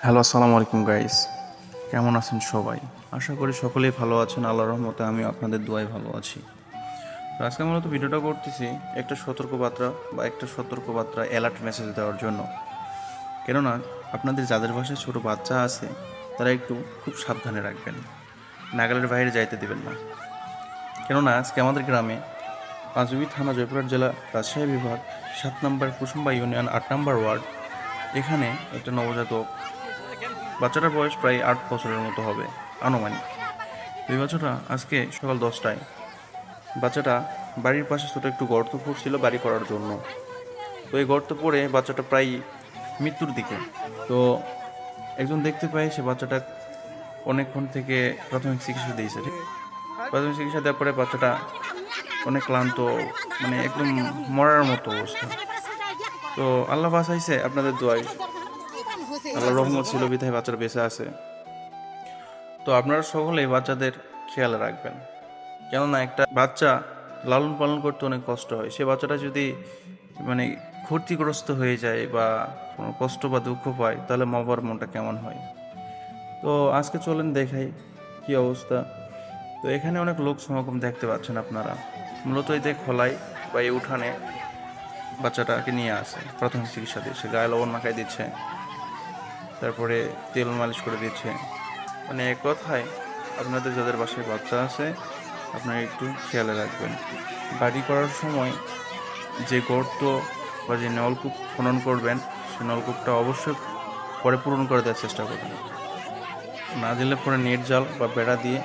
Hello, আসসালামু আলাইকুম guys. কেমন আছেন সবাই? আশা করি সকলেই ভালো আছেন। আল্লাহর রহমতে আমি আপনাদের দোয়ায় ভালো আছি। তো আজকে মূলত ভিডিওটা করতেছি একটা সতর্কবার্তা অ্যালার্ট মেসেজ দেওয়ার জন্য। কেননা আপনাদের যাদের বাসায় ছোট বাচ্চা আছে তারা একটু খুব সাবধানে রাখবেন, নাগালের বাইরে যাইতে দেবেন না। কেননা আজকে আমাদের গ্রামে পাঁচবি থানা, জয়পুরহাট জেলা, রাজশাহী বিভাগ, 7 নম্বর কুসুম্বা ইউনিয়ন, 8 নম্বর ওয়ার্ড, এখানে একটা নবজাতক বাচ্চাটার বয়স প্রায় 8 বছরের মতো হবে আনুমানিক। তো এই বাচ্চাটা আজকে সকাল 10টায় বাচ্চাটা বাড়ির পাশে ছোটো একটু গর্ত করছিল বাড়ি করার জন্য। তো এই গর্ত পড়ে বাচ্চাটা প্রায় মৃত্যুর দিকে। তো একজন দেখতে পায়, সে বাচ্চাটা অনেকক্ষণ থেকে প্রাথমিক চিকিৎসা দিয়েছে। প্রাথমিক চিকিৎসা দেওয়ার পরে বাচ্চাটা অনেক ক্লান্ত, মানে একদম মরার মতো অবস্থা। তো আল্লাহ বাঁচাইছে আপনাদের দোয়ায়, আল্লাহ রহমত ছিল বিধায় বাচ্চাটা বেঁচে আছে। তো আপনারা সকলেই বাচ্চাদের খেয়াল রাখবেন, কেননা একটা বাচ্চা লালন পালন করতে অনেক কষ্ট হয়। সে বাচ্চাটা যদি মানে ক্ষতিগ্রস্ত হয়ে যায় বা কোনো কষ্ট বা দুঃখ পায়, তাহলে মা বাবার মনটা কেমন হয়। তো আজকে চলেন দেখাই কি অবস্থা। তো এখানে অনেক লোক সমাগম দেখতে পাচ্ছেন আপনারা। মূলত এই যে খোলায় বা এই উঠানে বাচ্চাটাকে নিয়ে আসে, প্রাথমিক চিকিৎসা দিচ্ছে, গায়ে লবণ মাখাই দিচ্ছে, তারপরে তেল মালিশ করে দিচ্ছে। মানে এক কথায় আপনাদের যাদের বাসায় বাচ্চা আছে আপনারা একটু খেয়ালে রাখবেন। বাড়ি করার সময় যে গর্ত বা যে নলকূপ খনন করবেন, সেই নলকূপটা অবশ্যই পরে পূরণ করে দেওয়ার চেষ্টা করবেন। না দিলে পরে নেট জাল বা বেড়া দিয়ে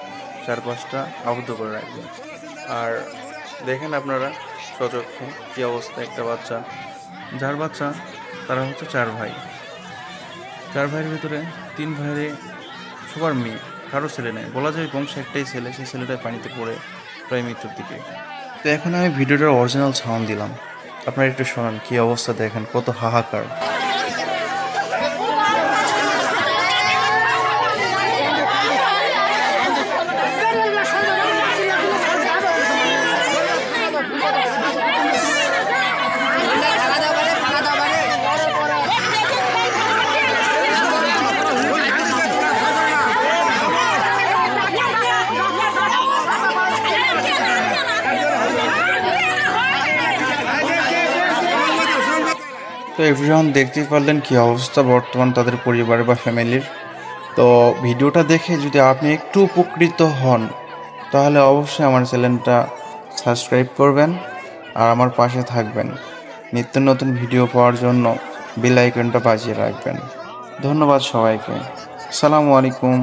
চারপাশটা আবদ্ধ করে রাখবেন। আর দেখেন আপনারা সচক্ষে কী অবস্থা একটা বাচ্চা, যার বাচ্চা তারা হচ্ছে 4 ভাই। 4 ভাইয়ের ভিতরে 3 ভাইরে সবার মেয়ে, কারো ছেলে নেই। বলা যায় বংশে একটাই ছেলে, সেই ছেলেটা পানিতে পড়ে প্রায় মৃত্যুর দিকে। তো এখন আমি ভিডিওটার অরিজিনাল সাউন্ড দিলাম, আপনারা একটু শোনান কী অবস্থা, দেখেন কত হাহাকার। তো এভরিওয়ান দেখতেই পারলেন কী অবস্থা বর্তমান তাদের পরিবার বা ফ্যামিলির। তো ভিডিওটা দেখে যদি আপনি একটু উপকৃত হন, তাহলে অবশ্যই আমার চ্যানেলটা সাবস্ক্রাইব করবেন আর আমার পাশে থাকবেন। নিত্য নতুন ভিডিও পাওয়ার জন্য বেল আইকনটা বাজিয়ে রাখবেন। ধন্যবাদ সবাইকে। আসসালামু আলাইকুম।